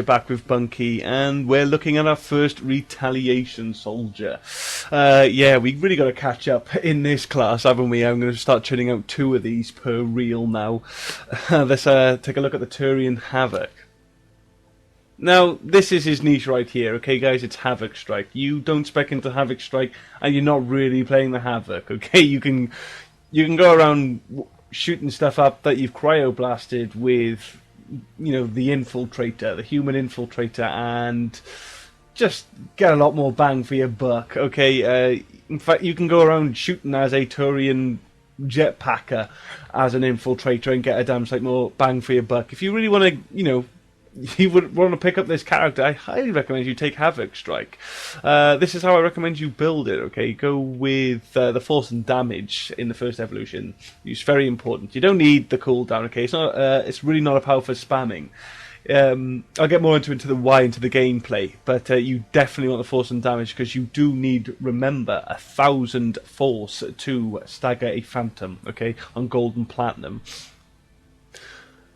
We're back with Bunky, and we're looking at our first retaliation soldier. Yeah, we really got to catch up in this class, haven't we? I'm going to start churning out 2 of these per reel now. Let's take a look at the Turian Havoc. Now, this is his niche right here, okay guys, it's Havoc Strike. You don't spec into Havoc Strike, and you're not really playing the Havoc, okay? You can go around shooting stuff up that you've cryo blasted with, you know, the infiltrator, the human infiltrator, and just get a lot more bang for your buck, okay? In fact, you can go around shooting as a Turian jetpacker as an infiltrator and get a damn sight more bang for your buck. If you really want to, you know, you would want to pick up this character, I highly recommend you take Havoc Strike. This is how I recommend you build it, okay? Go with the force and damage in the first evolution. It's very important. You don't need the cooldown, okay? It's really not a power for spamming. I'll get more into the gameplay, but you definitely want the force and damage because you do need, remember, 1,000 force to stagger a phantom, okay, on gold and platinum.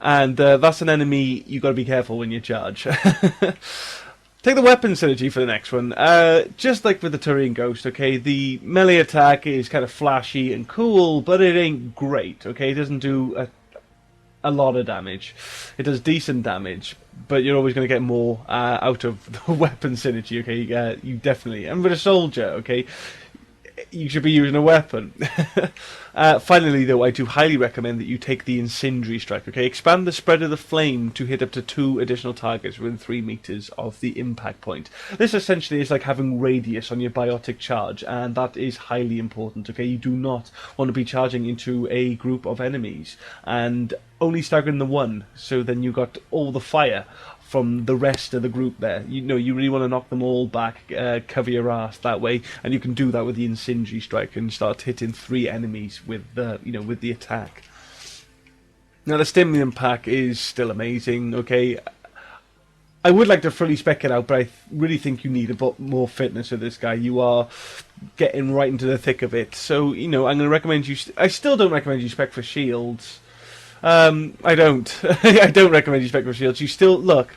And that's an enemy you got to be careful when you charge. Take the weapon synergy for the next one. Just like with the Turian Ghost, okay, the melee attack is kind of flashy and cool, but it ain't great, okay? It doesn't do a lot of damage. It does decent damage, but you're always going to get more out of the weapon synergy, okay? You definitely... And with a soldier, okay, you should be using a weapon. Finally, though, I do highly recommend that you take the Incendiary Strike, okay? Expand the spread of the flame to hit up to 2 additional targets within 3 meters of the impact point. This essentially is like having radius on your biotic charge, and that is highly important, okay? You do not want to be charging into a group of enemies and only staggering the one, so then you got all the fire from the rest of the group there. You know, you really want to knock them all back, cover your ass that way, and you can do that with the Incendiary Strike and start hitting 3 enemies with the, you know, with the attack. Now the stimulant pack is still amazing, okay? I would like to fully spec it out, but I really think you need a bit more fitness with this guy. You are getting right into the thick of it, so, you know, I'm going to recommend you... I still don't recommend you spec for shields. I don't. I don't recommend you spec for shields. You still, look,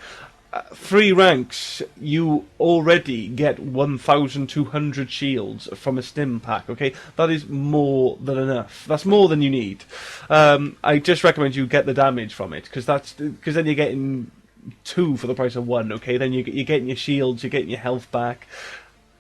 3 ranks, you already get 1,200 shields from a stim pack, okay? That is more than enough. That's more than you need. I just recommend you get the damage from it, because then you're getting 2 for the price of 1, okay? Then you're getting your shields, you're getting your health back,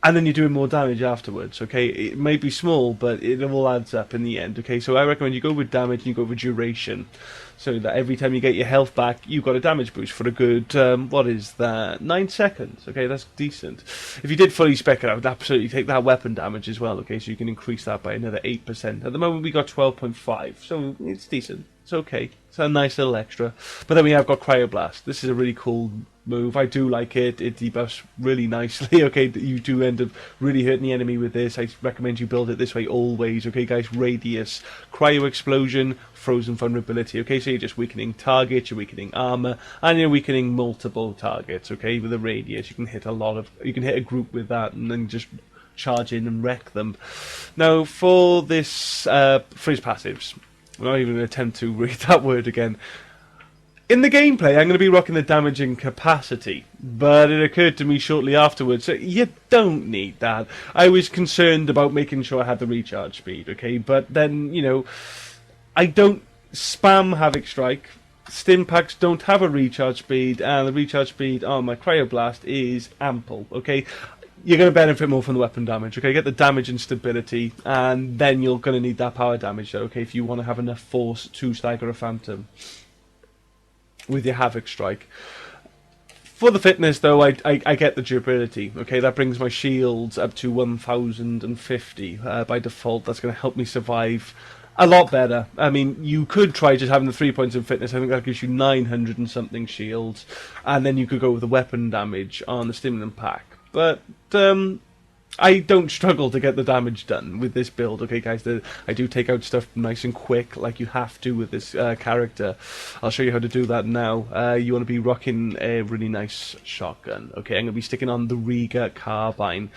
and then you're doing more damage afterwards, okay? It may be small, but it all adds up in the end, okay? So I recommend you go with damage and you go with duration, so that every time you get your health back, you've got a damage boost for a good, what is that, 9 seconds, okay? That's decent. If you did fully spec it, I would absolutely take that weapon damage as well, okay? So you can increase that by another 8%. At the moment, we got 12.5, so it's decent. It's okay. It's a nice little extra. But then we have got Cryo Blast. This is a really cool move. I do like it. It debuffs really nicely. Okay, you do end up really hurting the enemy with this. I recommend you build it this way always. Okay, guys, radius, cryo explosion, frozen vulnerability. Okay, so you're just weakening targets, you're weakening armor, and you're weakening multiple targets. Okay, with a radius, you can hit a group with that, and then just charge in and wreck them. Now, for this, for his passives, I'm not even going to attempt to read that word again. In the gameplay, I'm going to be rocking the damaging capacity, but it occurred to me shortly afterwards that you don't need that. I was concerned about making sure I had the recharge speed, okay? But then, you know, I don't spam Havoc Strike. Stim packs don't have a recharge speed, and the recharge speed on my Cryo Blast is ample, okay? You're going to benefit more from the weapon damage, okay? Get the damage and stability, and then you're going to need that power damage, though, okay? If you want to have enough force to stagger a phantom with your Havoc Strike. For the fitness, though, I get the durability, okay? That brings my shields up to 1,050 by default. That's going to help me survive a lot better. I mean, you could try just having the 3 points in fitness. I think that gives you 900 and something shields, and then you could go with the weapon damage on the stimulant pack. But I don't struggle to get the damage done with this build, okay guys? I do take out stuff nice and quick, like you have to with this character. I'll show you how to do that now. You want to be rocking a really nice shotgun, okay? I'm going to be sticking on the reegar carbine,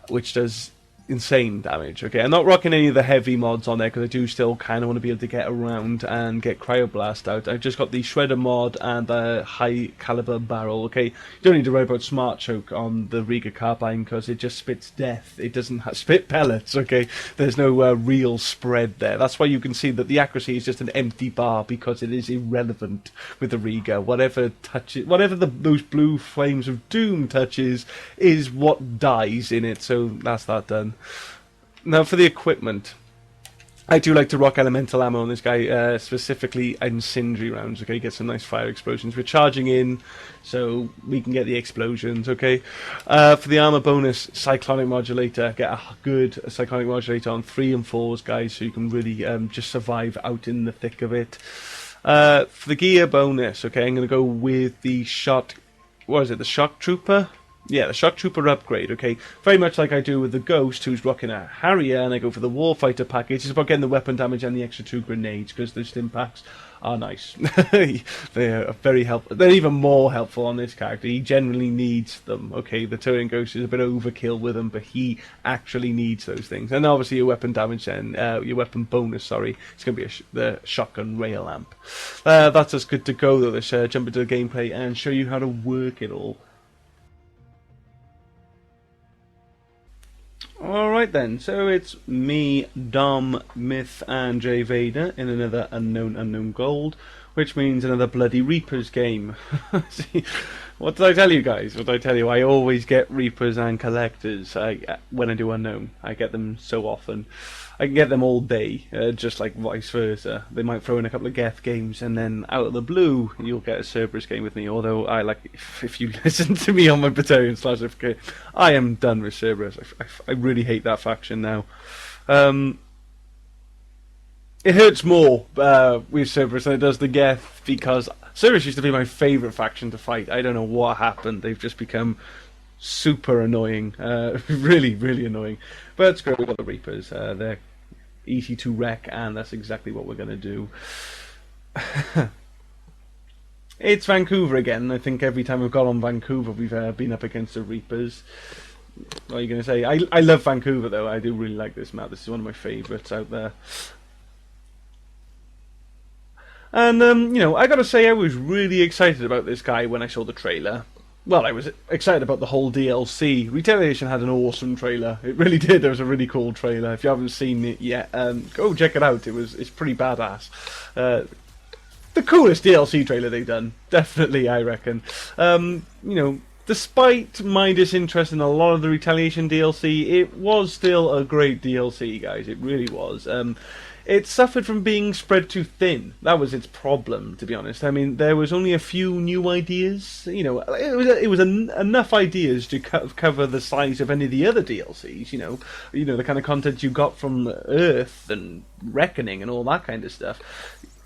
which does insane damage. Okay, I'm not rocking any of the heavy mods on there because I do still kind of want to be able to get around and get Cryo Blast out. I've just got the Shredder mod and the high caliber barrel. Okay, you don't need to worry about Smart Choke on the reegar carbine because it just spits death. It doesn't spit pellets. Okay, there's no real spread there. That's why you can see that the accuracy is just an empty bar because it is irrelevant with the reegar. Whatever touches, whatever those blue flames of doom touches is what dies in it. So that's that done. Now for the equipment, I do like to rock elemental ammo on this guy, specifically incendiary rounds. Okay, get some nice fire explosions. We're charging in, so we can get the explosions. Okay, for the armor bonus, Cyclonic Modulator. Get a good Cyclonic Modulator on 3 and 4s, guys, so you can really just survive out in the thick of it. For the gear bonus, okay, I'm going to go with the the Shock Trooper? Yeah, the Shock Trooper upgrade, okay? Very much like I do with the Ghost, who's rocking a Harrier, and I go for the Warfighter package. It's about getting the weapon damage and the extra 2 grenades, because the stim packs are nice. They are very helpful. They're even more helpful on this character. He generally needs them, okay? The Turian Ghost is a bit overkill with them, but he actually needs those things. And obviously your weapon damage then, your weapon bonus, sorry, it's going to be the Shotgun Rail Amp. That's us good to go, though. Let's jump into the gameplay and show you how to work it all. Alright then, so it's me, Dom, Myth and Jay Vader in another Unknown Gold, which means another bloody Reapers game. See, what did I tell you guys? What did I tell you? I always get Reapers and Collectors when I do Unknown. I get them so often. I can get them all day, just like vice versa. They might throw in a couple of Geth games, and then out of the blue, you'll get a Cerberus game with me. Although I like, if you listen to me on my Battalion / FK, I am done with Cerberus. I really hate that faction now. It hurts more with Cerberus than it does the Geth, because Cerberus used to be my favourite faction to fight. I don't know what happened. They've just become super annoying, really, really annoying. But it's great, we've got the Reapers. They're easy to wreck, and that's exactly what we're going to do. It's Vancouver again. I think every time we've got on Vancouver, we've been up against the Reapers. What are you going to say? I love Vancouver, though. I do really like this map. This is one of my favourites out there. And, you know, I got to say, I was really excited about this guy when I saw the trailer. Well, I was excited about the whole DLC. Retaliation had an awesome trailer. It really did. There was a really cool trailer. If you haven't seen it yet, go check it out. It's pretty badass. The coolest DLC trailer they've done. Definitely, I reckon. You know, despite my disinterest in a lot of the Retaliation DLC, it was still a great DLC, guys. It really was. It suffered from being spread too thin. That was its problem, to be honest. I mean, there was only a few new ideas. You know, it was enough ideas to cover the size of any of the other DLCs. You know the kind of content you got from Earth and Reckoning and all that kind of stuff.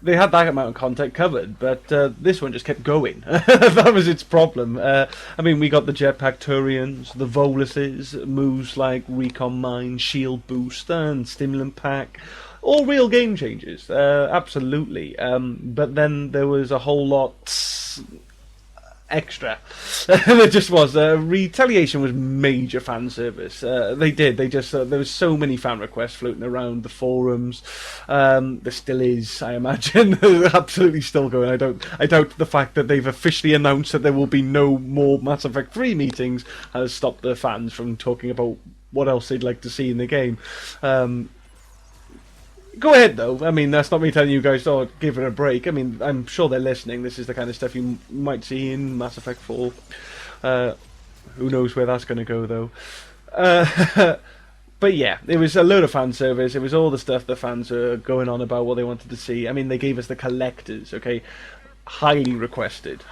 They had that amount of content covered, but this one just kept going. That was its problem. I mean, we got the Jetpack Turians, the Voluses, moves like Recon Mine, Shield Boost, and Stimulant Pack. All real game changes, absolutely. But then there was a whole lot extra. There just was. Retaliation was major fan service. They just there was so many fan requests floating around the forums. There still is, I imagine. Absolutely still going. I doubt the fact that they've officially announced that there will be no more Mass Effect 3 meetings has stopped the fans from talking about what else they'd like to see in the game. Go ahead, though. I mean, that's not me telling you guys, oh, give it a break. I mean, I'm sure they're listening. This is the kind of stuff you might see in Mass Effect 4. Who knows where that's going to go, though. But yeah, it was a load of fan service. It was all the stuff the fans were going on about what they wanted to see. I mean, they gave us the Collectors, okay? Highly requested.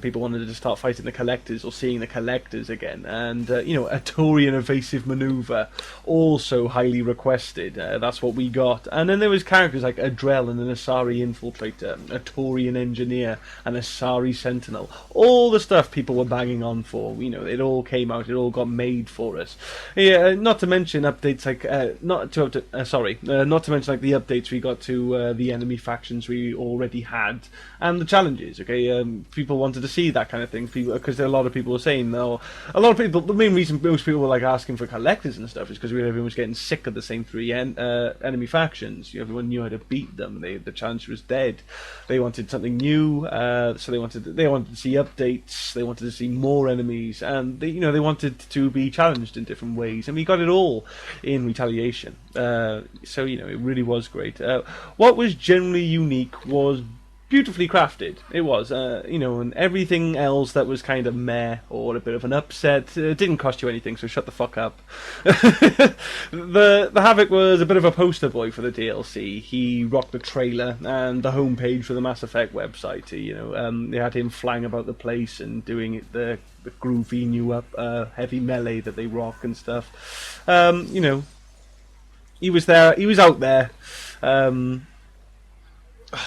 People wanted to start fighting the Collectors or seeing the Collectors again. And, you know, a Turian evasive maneuver, also highly requested. That's what we got. And then there was characters like a Drell and an Asari Infiltrator, a Turian Engineer, and a Asari Sentinel. All the stuff people were banging on for. You know, it all came out. It all got made for us. Yeah, not to mention updates like... not to mention like the updates we got to the enemy factions we already had. and the challenges. Okay, people wanted to see that kind of thing. People, because a lot of people were saying, though, a lot of people. The main reason most people were like asking for collectors and stuff is because everyone was getting sick of the same three enemy factions. Everyone knew how to beat them. The challenge was dead. They wanted something new, so they wanted to see updates. They wanted to see more enemies, and they wanted to be challenged in different ways. And we got it all in Retaliation. So it really was great. What was generally unique was beautifully crafted. It was, and everything else that was kind of meh or a bit of an upset, it didn't cost you anything, so shut the fuck up. The Havoc was a bit of a poster boy for the DLC. He rocked the trailer and the homepage for the Mass Effect website. They had him flying about the place and doing the groovy new heavy melee that they rock and stuff. He was there. He was out there.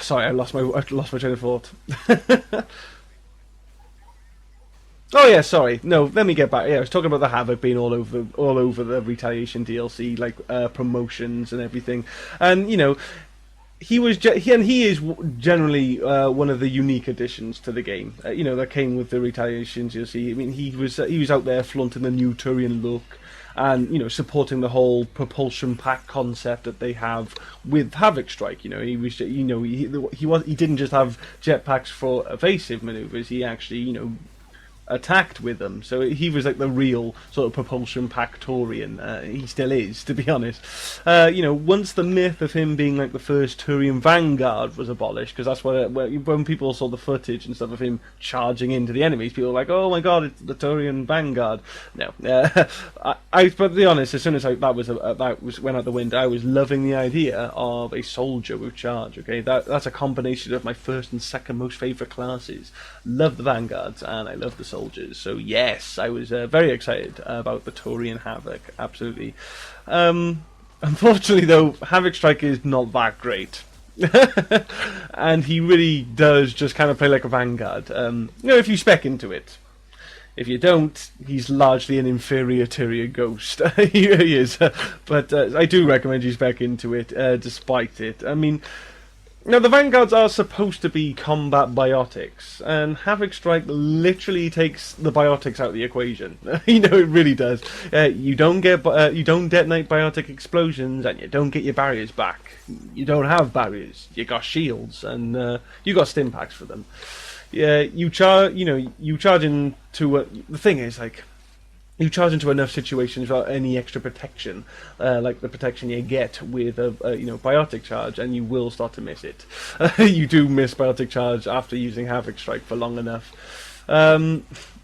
Sorry, I lost my train of thought. Oh yeah, sorry. No, let me get back. Yeah, I was talking about the Havoc being all over the Retaliation DLC, like promotions and everything. And he is generally one of the unique additions to the game. That came with the Retaliations. You'll see. I mean, he was out there flaunting the new Turian look. And supporting the whole propulsion pack concept that they have with Havoc Strike. He didn't just have jetpacks for evasive maneuvers. He actually attacked with them. So he was like the real sort of propulsion pack Turian. He still is, to be honest. Once the myth of him being like the first Turian Vanguard was abolished, because that's when people saw the footage and stuff of him charging into the enemies, people were like, "Oh my god, it's the Turian Vanguard." No, but to be honest, as soon as that went out the window, I was loving the idea of a soldier with charge. Okay, that's a combination of my first and second most favourite classes. Love the Vanguards and I love the soldiers. So yes, I was very excited about the Turian Havoc. Absolutely. Unfortunately, though, Havoc Strike is not that great. And he really does just kind of play like a Vanguard. If you spec into it. If you don't, he's largely an inferior Tyrian ghost. He is. But I do recommend you spec into it, despite it. I mean, now, the Vanguards are supposed to be combat biotics, and Havoc Strike literally takes the biotics out of the equation. It really does. You don't detonate biotic explosions, and you don't get your barriers back. You don't have barriers. You got shields, and you got stim packs for them. Yeah, you charge into the thing is like. You charge into enough situations without any extra protection, like the protection you get with a biotic charge, and you will start to miss it. You do miss biotic charge after using Havoc Strike for long enough,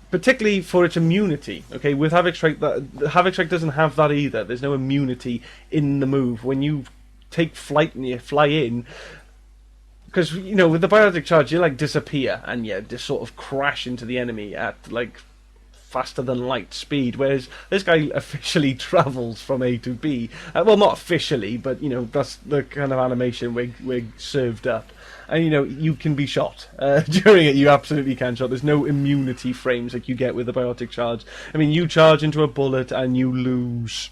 particularly for its immunity. Okay, with Havoc Strike, Havoc Strike doesn't have that either. There's no immunity in the move when you take flight and you fly in. Because with the biotic charge, you like disappear and you just sort of crash into the enemy at like faster than light speed, whereas this guy officially travels from A to B. Well, not officially, but that's the kind of animation we're served up. And you can be shot during it. You absolutely can shot. There's no immunity frames like you get with the biotic charge. I mean, you charge into a bullet and you lose.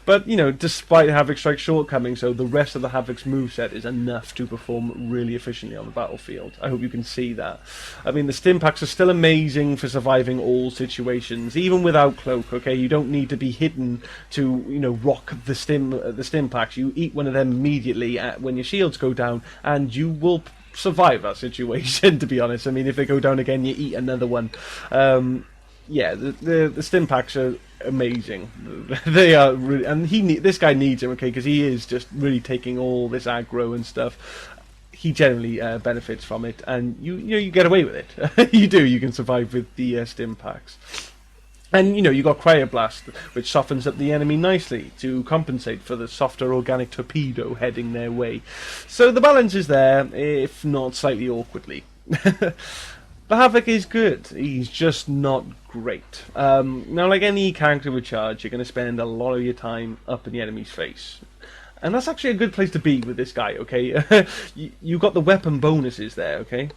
But despite Havoc Strike's shortcomings, so the rest of the Havoc's moveset is enough to perform really efficiently on the battlefield. I hope you can see that. I mean, the stim packs are still amazing for surviving all situations, even without cloak. Okay, you don't need to be hidden to rock the stim packs. You eat one of them immediately when your shields go down, and you will survive that situation. To be honest, I mean, if they go down again, you eat another one. Yeah, the stim packs are amazing. They are really, and this guy needs them, okay, because he is just really taking all this aggro and stuff. He generally benefits from it, and you get away with it. You do. You can survive with the stim packs. And you got Cryo Blast, which softens up the enemy nicely to compensate for the softer organic torpedo heading their way. So the balance is there, if not slightly awkwardly. The Havoc is good, he's just not great. Now, like any character with charge, you're going to spend a lot of your time up in the enemy's face. And that's actually a good place to be with this guy, okay? You got the weapon bonuses there, okay?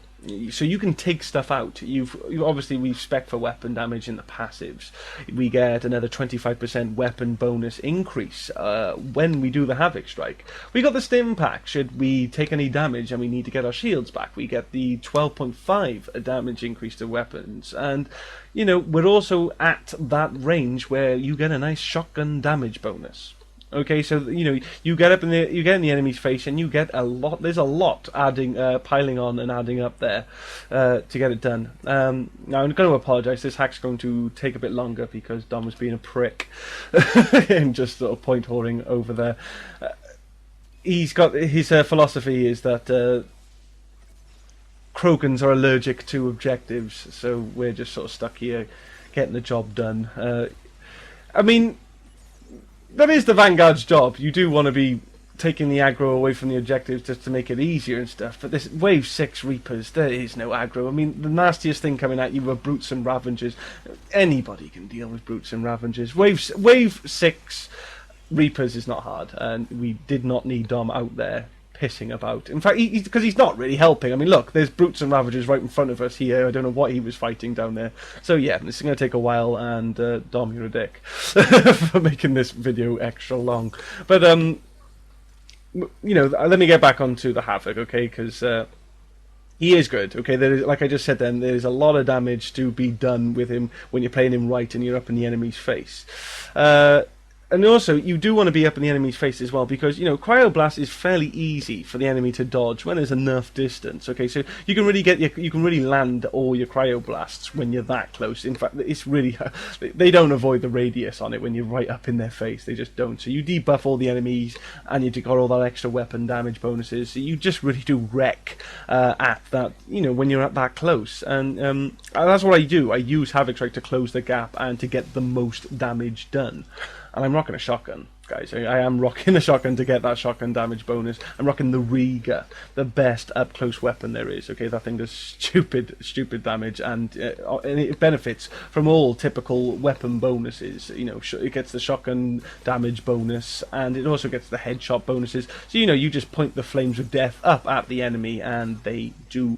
So you can take stuff out. Obviously we've spec for weapon damage in the passives. We get another 25% weapon bonus increase when we do the Havoc Strike. We got the stim pack. Should we take any damage and we need to get our shields back, we get the 12.5 damage increase to weapons. And you know, we're also at that range where you get a nice shotgun damage bonus. Okay, so you know you get in the enemy's face, and you get a lot. There's a lot adding, piling on, and adding up there to get it done. Now I'm going to apologise. This hack's going to take a bit longer because Dom was being a prick and just sort of point whoring over there. He's got his philosophy is that Krogans are allergic to objectives, so we're just sort of stuck here getting the job done. I mean, that is the Vanguard's job. You do want to be taking the aggro away from the objectives just to make it easier and stuff, but this Wave 6 Reapers, there is no aggro. I mean, the nastiest thing coming at you are Brutes and Ravengers. Anybody can deal with Brutes and Ravengers. Wave 6 Reapers is not hard, and we did not need Dom out there pissing about. In fact, because he's not really helping. I mean, look, there's Brutes and Ravagers right in front of us here. I don't know what he was fighting down there. So yeah, this is going to take a while, and Dom, you're a dick for making this video extra long. But you know, let me get back onto the Havoc, okay? Because he is good, okay? There is, like I just said then, there's a lot of damage to be done with him when you're playing him right and you're up in the enemy's face. And also, you do want to be up in the enemy's face as well, because, you know, Cryo Blast is fairly easy for the enemy to dodge when there's enough distance. Okay, so you can really land all your Cryo Blasts when you're that close. In fact, it's really they don't avoid the radius on it when you're right up in their face. They just don't. So you debuff all the enemies, and you've got all that extra weapon damage bonuses. So you just really do wreck at that. You know, when you're at that close, and that's what I do. I use Havoc Strike to close the gap and to get the most damage done. And I'm rocking a shotgun, guys. I am rocking a shotgun to get that shotgun damage bonus. I'm rocking the reegar, the best up-close weapon there is. Okay, that thing does stupid damage, and it benefits from all typical weapon bonuses. You know, it gets the shotgun damage bonus, and it also gets the headshot bonuses. So, you know, you just point the flames of death up at the enemy, and they do...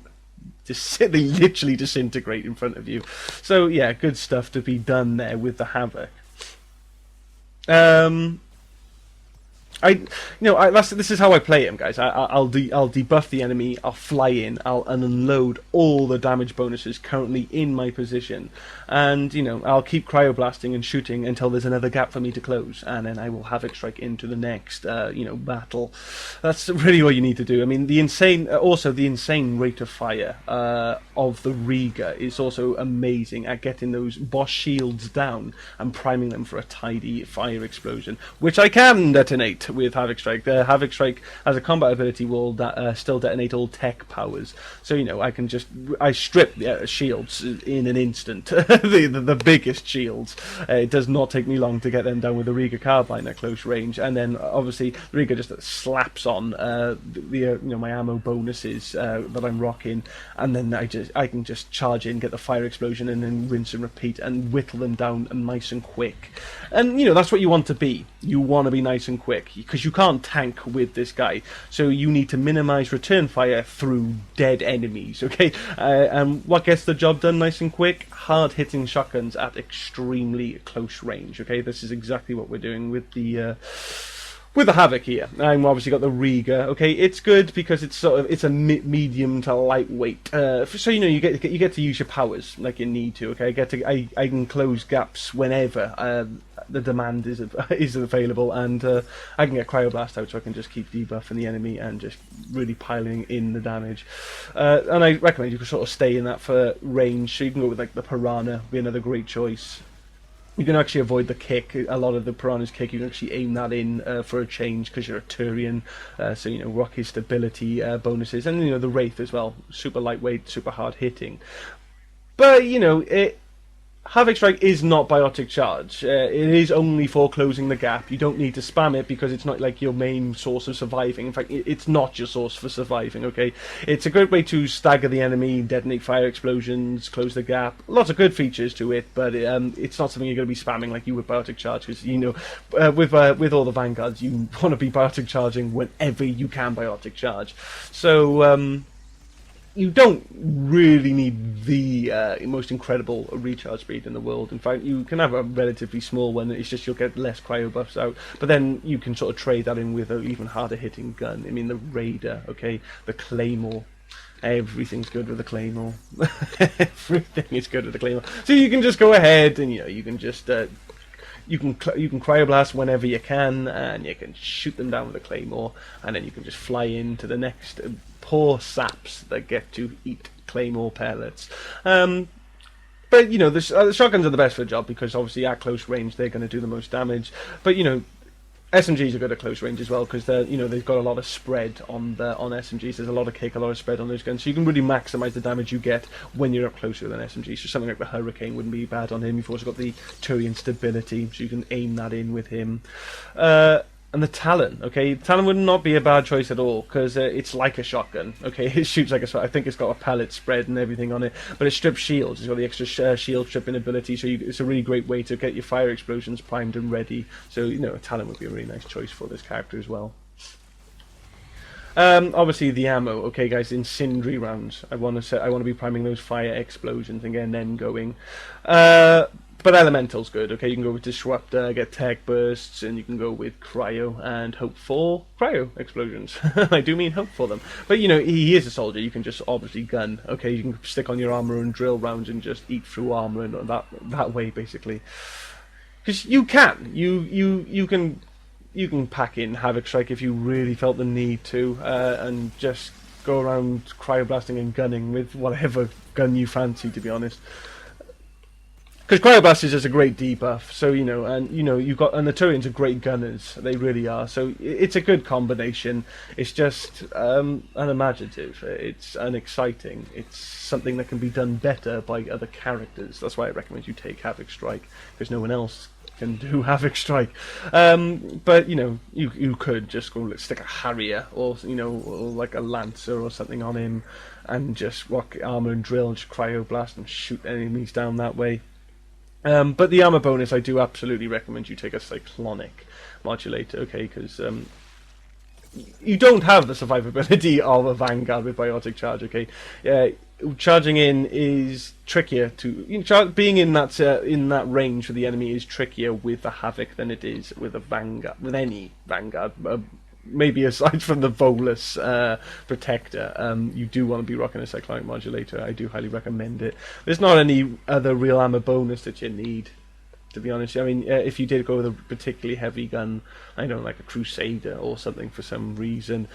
they literally disintegrate in front of you. So, yeah, good stuff to be done there with the Havoc. This is how I play him, guys. I'll debuff the enemy, I'll fly in, I'll unload all the damage bonuses currently in my position, and, you know, I'll keep cryo blasting and shooting until there's another gap for me to close, and then I will Havoc Strike into the next, battle. That's really all you need to do. I mean, the insane rate of fire of the reegar is also amazing at getting those boss shields down and priming them for a tidy fire explosion, which I can detonate with Havoc Strike. The Havoc Strike as a combat ability will still detonate all tech powers, so, you know, I strip the shields in an instant. the biggest shields. It does not take me long to get them down with the reegar carbine at close range, and then obviously the reegar just slaps on my ammo bonuses that I'm rocking, and then I can just charge in, get the fire explosion, and then rinse and repeat and whittle them down nice and quick. And, you know, that's what you want to be. You want to be nice and quick, because you can't tank with this guy, so you need to minimize return fire through dead enemies, okay? And what gets the job done nice and quick? Hard hitting shotguns at extremely close range, okay? This is exactly what we're doing with the Havoc here. I've obviously got the reegar. Okay, it's good because it's a medium to lightweight. So, you know, you get to use your powers like you need to. Okay, I can close gaps whenever the demand is available, and I can get Cryo Blast out, so I can just keep debuffing the enemy and just really piling in the damage. And I recommend you can sort of stay in that for range. So you can go with like the Piranha, be another great choice. You can actually avoid the kick. A lot of the Piranha's kick, you can actually aim that in for a change because you're a Turian. So, you know, rock his stability bonuses. And, you know, the Wraith as well. Super lightweight, super hard hitting. But, you know, Havoc Strike is not Biotic Charge. It is only for closing the gap. You don't need to spam it because it's not like your main source of surviving. In fact, it's not your source for surviving, okay? It's a great way to stagger the enemy, detonate fire explosions, close the gap. Lots of good features to it, but it's not something you're going to be spamming like you would Biotic Charge, because, you know, with all the Vanguards, you want to be Biotic Charging whenever you can Biotic Charge. So, you don't really need the most incredible recharge speed in the world. In fact, you can have a relatively small one. It's just you'll get less cryo buffs out. But then you can sort of trade that in with an even harder hitting gun. I mean, the Raider, okay, the Claymore. Everything's good with the Claymore. Everything is good with the Claymore. So you can just go ahead and you can just you can Cryo Blast whenever you can, and you can shoot them down with a Claymore, and then you can just fly into the next poor saps that get to eat Claymore pellets. But the shotguns are the best for the job because obviously at close range they're going to do the most damage. But SMGs are good at close range as well because they've got a lot of spread on SMGs. There's a lot of kick, a lot of spread on those guns, so you can really maximise the damage you get when you're up closer than SMG. So something like the Hurricane wouldn't be bad on him. You've also got the Turian stability, so you can aim that in with him. And the Talon, okay, Talon would not be a bad choice at all because it's like a shotgun, okay. It shoots like a. I think it's got a pellet spread and everything on it, but it strips shields. It's got the extra shield stripping ability, so it's a really great way to get your fire explosions primed and ready. So a Talon would be a really nice choice for this character as well. Obviously the ammo, okay, guys. Incendiary rounds. I want to be priming those fire explosions and getting them going. But Elemental's good, okay? You can go with Disruptor, get Tech Bursts, and you can go with Cryo and hope for Cryo explosions. I do mean hope for them. But, he is a soldier. You can just obviously gun, okay? You can stick on your armor and drill rounds and just eat through armor and that way, basically. Because you can. You can pack in Havoc Strike if you really felt the need to, and just go around Cryo Blasting and gunning with whatever gun you fancy, to be honest. Because Cryo Blast is just a great debuff, so you've got, and the Turians are great gunners, they really are. So it's a good combination. It's just unimaginative. It's unexciting. It's something that can be done better by other characters. That's why I recommend you take Havoc Strike, because no one else can do Havoc Strike. But you could just go stick a Harrier or like a Lancer or something on him, and just rock armor and drill and just Cryo Blast and shoot enemies down that way. But the armor bonus, I do absolutely recommend you take a Cyclonic Modulator, okay, because you don't have the survivability of a Vanguard with Biotic Charge, okay. Charging in is trickier being in that range for the enemy is trickier with the Havoc than it is with a Vanguard, with any Vanguard. Maybe aside from the Volus Protector, you do want to be rocking a Cyclonic Modulator. I do highly recommend it. There's not any other real armor bonus that you need, to be honest. I mean, if you did go with a particularly heavy gun, like a Crusader or something for some reason,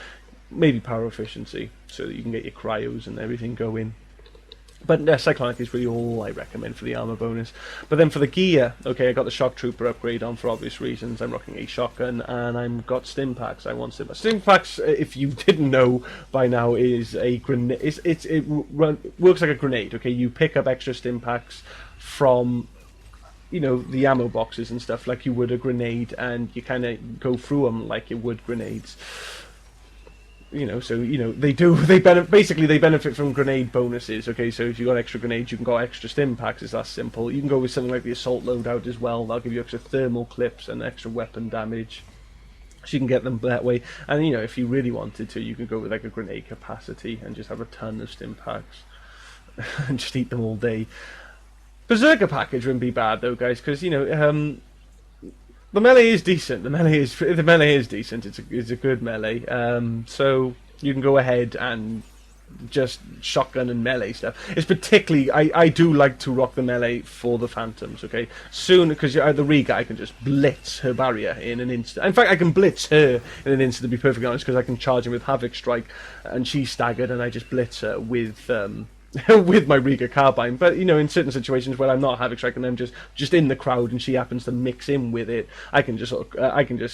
maybe power efficiency, so that you can get your cryos and everything going. But Cyclonic is really all I recommend for the armor bonus. But then for the gear, okay, I got the Shock Trooper upgrade on for obvious reasons. I'm rocking a shotgun, and I've got stim packs. I want stim packs. Stim packs, if you didn't know by now, is a grenade. It works like a grenade. Okay, you pick up extra stim packs from the ammo boxes and stuff like you would a grenade, and you kind of go through them like you would grenades. They benefit from grenade bonuses. Okay, so if you got extra grenades, you can go extra stim packs. It's that simple. You can go with something like the assault loadout as well. That'll give you extra thermal clips and extra weapon damage, so you can get them that way. And if you really wanted to, you could go with like a grenade capacity and just have a ton of stim packs and just eat them all day. Berserker package wouldn't be bad though, guys, because the melee is decent. The melee is decent. It's a good melee. So you can go ahead and just shotgun and melee stuff. It's particularly I do like to rock the melee for the Phantoms. Okay, soon because the reegar, I can just blitz her barrier in an instant. In fact, I can blitz her in an instant, to be perfectly honest, because I can charge her with Havoc Strike, and she's staggered, and I just blitz her with with my reegar carbine. But in certain situations where I'm not Havoc Strike and I'm just in the crowd and she happens to mix in with it, I can just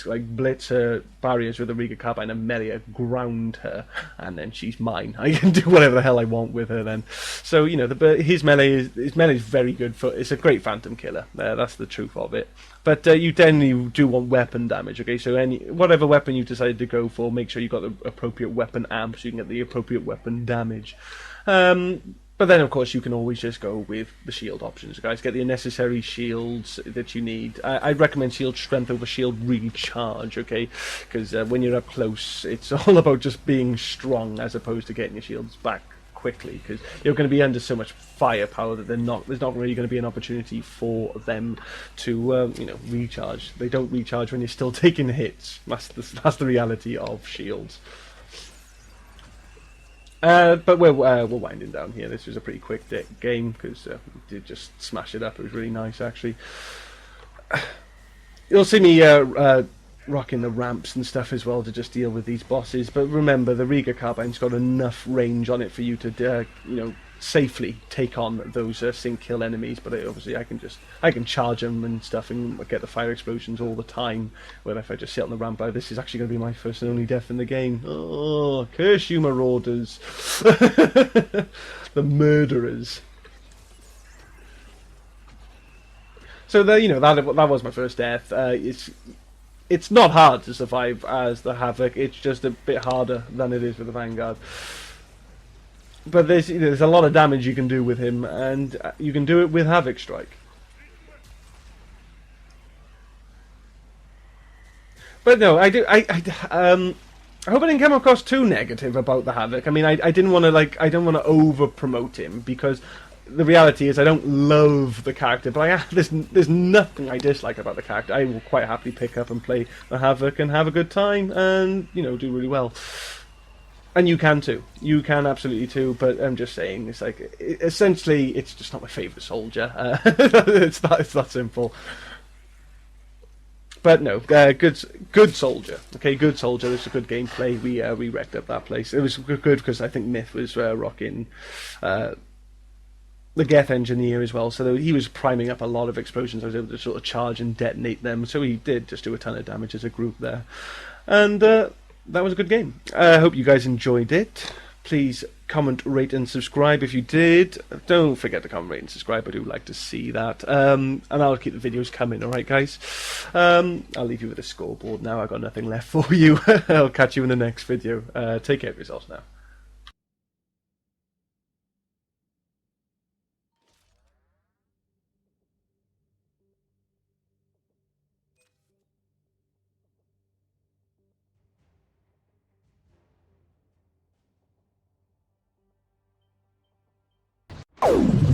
like blitz her barriers with a reegar carbine and melee her, ground her, and then she's mine. I can do whatever the hell I want with her then. So his melee is very good for. It's a great phantom killer. That's the truth of it. But you do want weapon damage, okay? So whatever weapon you decided to go for, make sure you got the appropriate weapon amp so you can get the appropriate weapon damage. But then, of course, you can always just go with the shield options, guys. Get the unnecessary shields that you need. I'd recommend shield strength over shield recharge, okay? Because when you're up close, it's all about just being strong as opposed to getting your shields back quickly, because you're going to be under so much firepower that there's not really going to be an opportunity for them to recharge. They don't recharge when you're still taking hits. That's the reality of shields. But we're winding down here. This was a pretty quick game because we did just smash it up. It was really nice, actually. You'll see me rocking the ramps and stuff as well to just deal with these bosses. But remember, the reegar carbine's got enough range on it for you to safely take on those sync kill enemies. But obviously I can charge them and stuff and get the fire explosions all the time. Where if I just sit on the ramp, this is actually going to be my first and only death in the game. Oh, curse you, marauders! The murderers. So that was my first death. It's not hard to survive as the Havoc. It's just a bit harder than it is with the Vanguard. But there's a lot of damage you can do with him, and you can do it with Havoc Strike. But no, I hope I didn't come across too negative about the Havoc. I mean, I didn't want to over promote him, because the reality is I don't love the character, but there's nothing I dislike about the character. I will quite happily pick up and play the Havoc and have a good time and do really well. And you can too. You can absolutely too. But I'm just saying, it's like essentially it's just not my favourite soldier. It's that simple. But no, good soldier. Okay, good soldier. It's a good gameplay. We wrecked up that place. It was good because I think Myth was rocking the Geth Engineer as well, so he was priming up a lot of explosions. I was able to sort of charge and detonate them, so he did just do a ton of damage as a group there. And that was a good game. I hope you guys enjoyed it. Please comment, rate and subscribe if you did. Don't forget to comment, rate and subscribe. I do like to see that. And I'll keep the videos coming, alright guys? I'll leave you with a scoreboard now. I've got nothing left for you. I'll catch you in the next video. Take care of yourselves now. Oh!